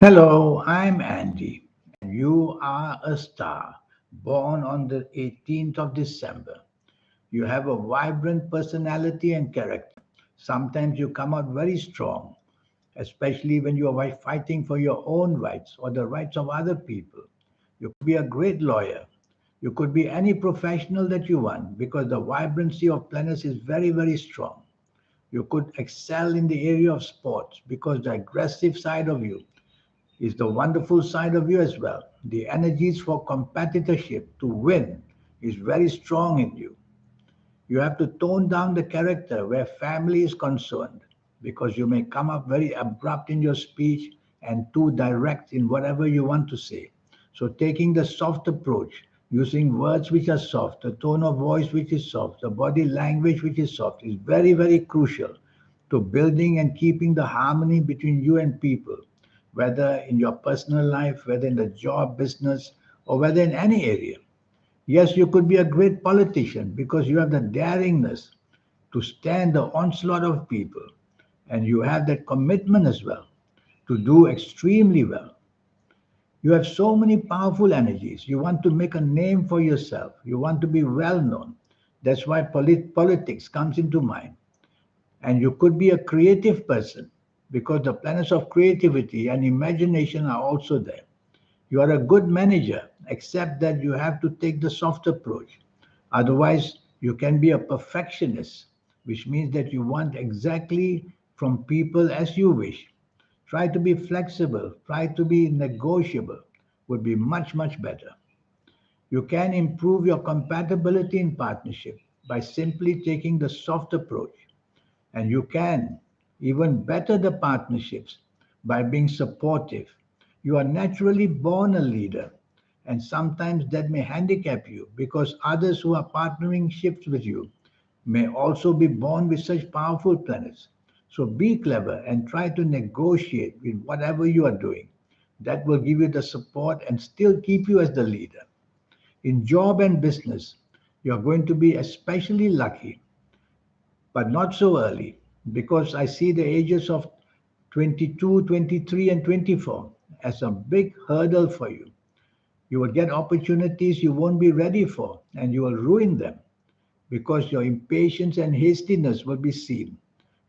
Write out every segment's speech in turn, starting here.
Hello, I'm Andy, and you are a star born on the 18th of December. You have a vibrant personality and character. Sometimes you come out very strong, especially when you are fighting for your own rights or the rights of other people. You could be a great lawyer. You could be any professional that you want because the vibrancy of planets is very, very strong. You could excel in the area of sports because the aggressive side of you is the wonderful side of you as well. The energies for competitorship to win is very strong in you. You have to tone down the character where family is concerned because you may come up very abrupt in your speech and too direct in whatever you want to say. So, taking the soft approach, using words which are soft, the tone of voice which is soft, the body language which is soft, is very, very crucial to building and keeping the harmony between you and people, whether in your personal life, whether in the job, business, or whether in any area. Yes, you could be a great politician because you have the daringness to stand the onslaught of people, and you have that commitment as well to do extremely well. You have so many powerful energies. You want to make a name for yourself. You want to be well known. That's why politics comes into mind. And you could be a creative person because the planets of creativity and imagination are also there. You are a good manager, except that you have to take the soft approach. Otherwise, you can be a perfectionist, which means that you want exactly from people as you wish. Try to be flexible, try to be negotiable, would be much, much better. You can improve your compatibility in partnership by simply taking the soft approach. And you can even better the partnerships by being supportive. You are naturally born a leader, and sometimes that may handicap you because others who are partnering ships with you may also be born with such powerful planets. So be clever and try to negotiate with whatever you are doing. That will give you the support and still keep you as the leader. In job and business, you are going to be especially lucky, but not so early because I see the ages of 22, 23, and 24 as a big hurdle for you. You will get opportunities you won't be ready for and you will ruin them because your impatience and hastiness will be seen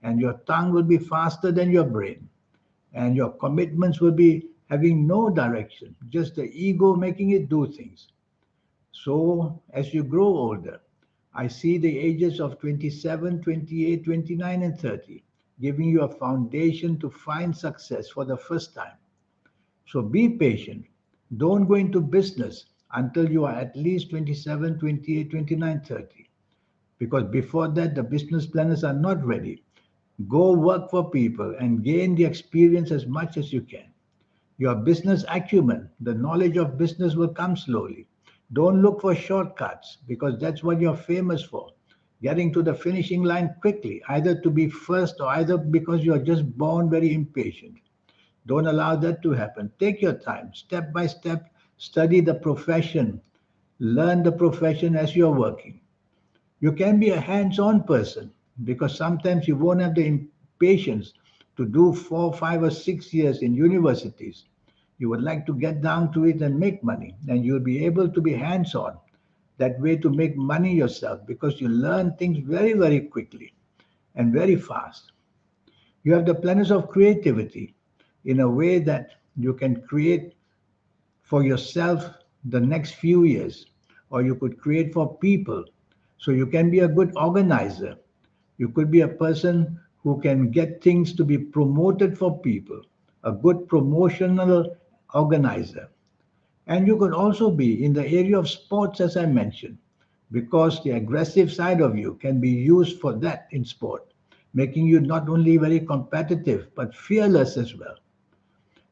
and your tongue will be faster than your brain and your commitments will be having no direction, just the ego making it do things. So, as you grow older, I see the ages of 27, 28, 29, and 30 giving you a foundation to find success for the first time. So, be patient. Don't go into business until you are at least 27, 28, 29, 30. Because before that, the business planners are not ready. Go work for people and gain the experience as much as you can. Your business acumen, the knowledge of business will come slowly. Don't look for shortcuts because that's what you're famous for. Getting to the finishing line quickly, either to be first or either because you're just born very impatient. Don't allow that to happen. Take your time, step by step, study the profession, learn the profession as you're working. You can be a hands on person because sometimes you won't have the patience to do 4, 5, or 6 years in universities. You would like to get down to it and make money, and you'll be able to be hands on that way to make money yourself because you learn things very, very quickly and very fast. You have the planets of creativity in a way that you can create for yourself the next few years, or you could create for people. So you can be a good organizer. You could be a person who can get things to be promoted for people, a good promotional organizer. And you could also be in the area of sports, as I mentioned, because the aggressive side of you can be used for that in sport, making you not only very competitive, but fearless as well.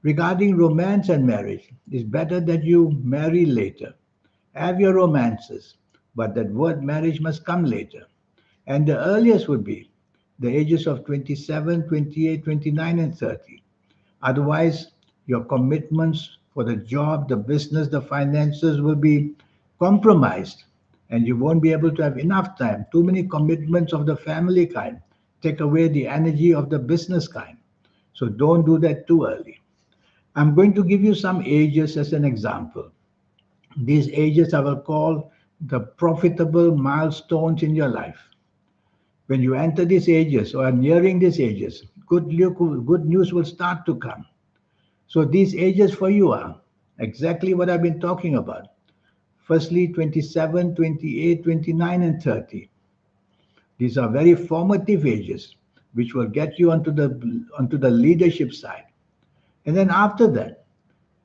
Regarding romance and marriage, it's better that you marry later. Have your romances, but that word marriage must come later. And the earliest would be the ages of 27, 28, 29, and 30. Otherwise, your commitments for the job, the business, the finances will be compromised, and you won't be able to have enough time. Too many commitments of the family kind take away the energy of the business kind. So don't do that too early. I'm going to give you some ages as an example. These ages I will call the profitable milestones in your life. When you enter these ages or are nearing these ages, good news will start to come. So these ages for you are exactly what I've been talking about. Firstly, 27, 28, 29, and 30. These are very formative ages, which will get you onto the leadership side. And then after that,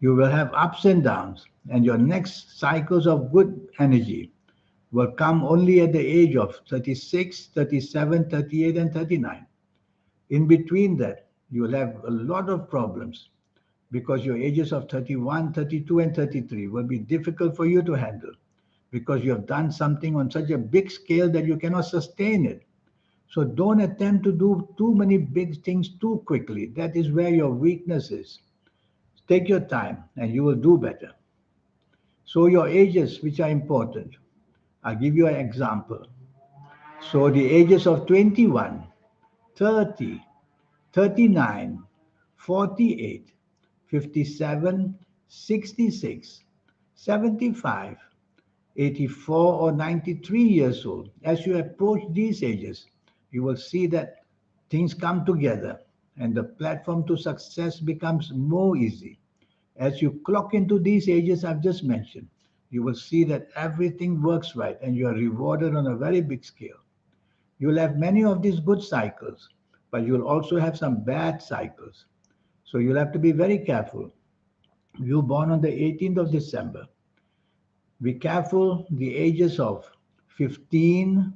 you will have ups and downs, and your next cycles of good energy will come only at the age of 36, 37, 38, and 39. In between that, you will have a lot of problems because your ages of 31, 32, and 33 will be difficult for you to handle because you have done something on such a big scale that you cannot sustain it. So don't attempt to do too many big things too quickly. That is where your weakness is. Take your time and you will do better. So your ages, which are important, I'll give you an example. So the ages of 21, 30, 39, 48, 57, 66, 75, 84, or 93 years old. As you approach these ages, you will see that things come together and the platform to success becomes more easy. As you clock into these ages I've just mentioned, you will see that everything works right and you are rewarded on a very big scale. You will have many of these good cycles, but you'll also have some bad cycles. So you'll have to be very careful. You born on the 18th of December. Be careful the ages of 15,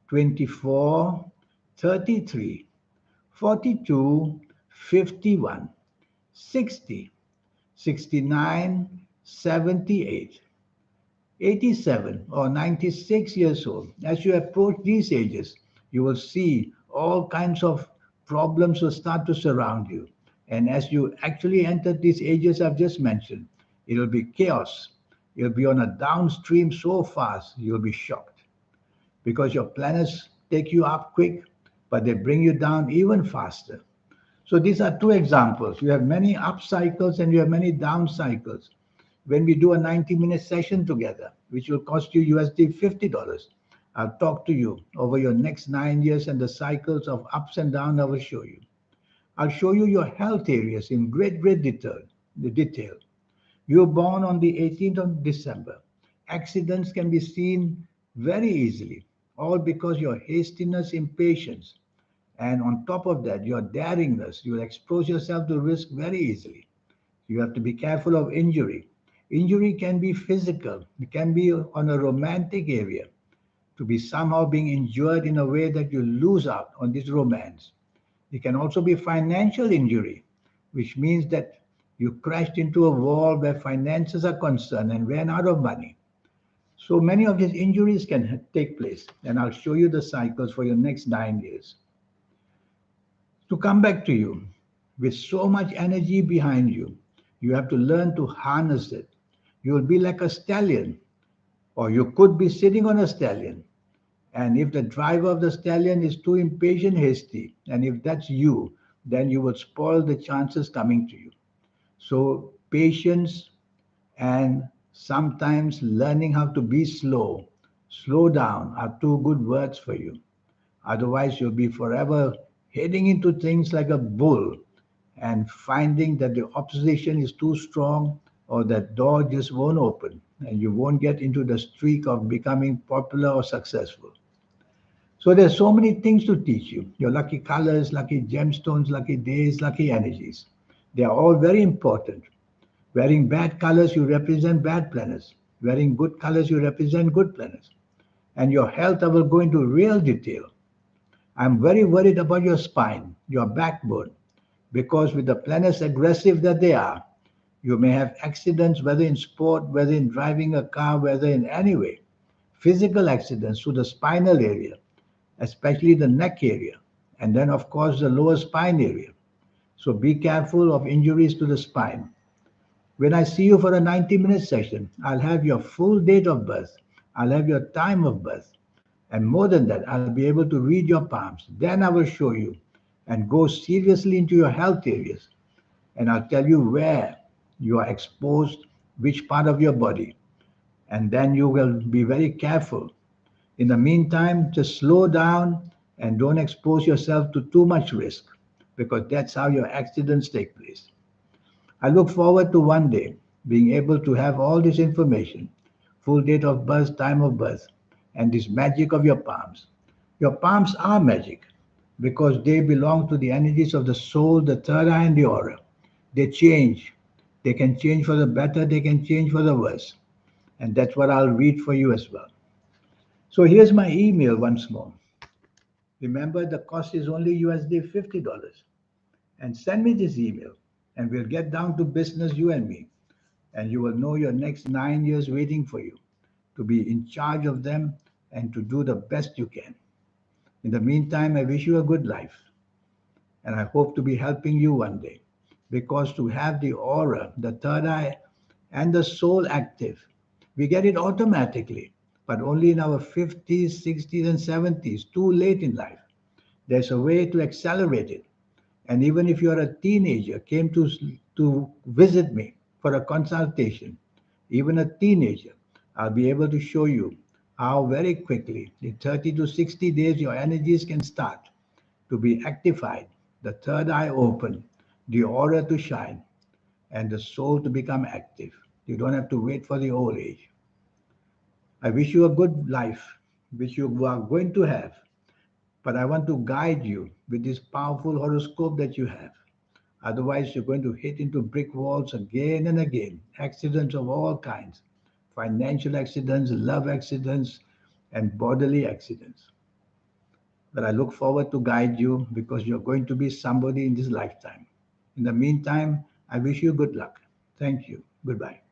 24, 33, 42, 51, 60, 69, 78, 87, or 96 years old. As you approach these ages, you will see all kinds of problems will start to surround you. And as you actually enter these ages I've just mentioned, it will be chaos. You'll be on a downstream so fast, you'll be shocked because your planets take you up quick, but they bring you down even faster. So these are two examples. You have many up cycles and you have many down cycles. When we do a 90-minute session together, which will cost you USD $50, I'll talk to you over your next 9 years and the cycles of ups and downs I will show you. I'll show you your health areas in great detail. You're born on the 18th of December. Accidents can be seen very easily, all because your hastiness, impatience, and on top of that, your daringness. You will expose yourself to risk very easily. You have to be careful of injury. Injury can be physical, it can be on a romantic area, to be somehow being injured in a way that you lose out on this romance. It can also be financial injury, which means that you crashed into a wall where finances are concerned and ran out of money. So many of these injuries can take place, and I'll show you the cycles for your next 9 years. To come back to you with so much energy behind you, you have to learn to harness it. You will be like a stallion, or you could be sitting on a stallion. And if the driver of the stallion is too impatient, hasty, and if that's you, then you will spoil the chances coming to you. So, patience and sometimes learning how to be slow down are two good words for you. Otherwise, you'll be forever heading into things like a bull and finding that the opposition is too strong or that door just won't open and you won't get into the streak of becoming popular or successful. So there's so many things to teach you. Your lucky colors, lucky gemstones, lucky days, lucky energies. They are all very important. Wearing bad colors, you represent bad planets. Wearing good colors, you represent good planets. And your health, I will go into real detail. I'm very worried about your spine, your backbone, because with the planets aggressive that they are, you may have accidents, whether in sport, whether in driving a car, whether in any way. Physical accidents to the spinal area, especially the neck area, and then, of course, the lower spine area. So be careful of injuries to the spine. When I see you for a 90-minute session, I'll have your full date of birth, I'll have your time of birth, and more than that, I'll be able to read your palms. Then I will show you and go seriously into your health areas. And I'll tell you where you are exposed, which part of your body, and then you will be very careful. In the meantime, just slow down and don't expose yourself to too much risk because that's how your accidents take place. I look forward to one day being able to have all this information, full date of birth, time of birth, and this magic of your palms. Your palms are magic because they belong to the energies of the soul, the third eye, and the aura. They change. They can change for the better, they can change for the worse. And that's what I'll read for you as well. So here's my email once more. Remember, the cost is only USD $50. And send me this email, and we'll get down to business, you and me. And you will know your next 9 years waiting for you to be in charge of them and to do the best you can. In the meantime, I wish you a good life, and I hope to be helping you one day. Because to have the aura, the third eye, and the soul active, we get it automatically, but only in our 50s, 60s, and 70s, too late in life. There's a way to accelerate it. And even if you're a teenager, came to visit me for a consultation, even a teenager, I'll be able to show you how very quickly, in 30 to 60 days, your energies can start to be activated, the third eye open, the aura to shine, and the soul to become active. You don't have to wait for the old age. I wish you a good life, which you are going to have, but I want to guide you with this powerful horoscope that you have. Otherwise, you're going to hit into brick walls again and again. Accidents of all kinds, financial accidents, love accidents, and bodily accidents. But I look forward to guide you because you're going to be somebody in this lifetime. In the meantime, I wish you good luck. Thank you. Goodbye.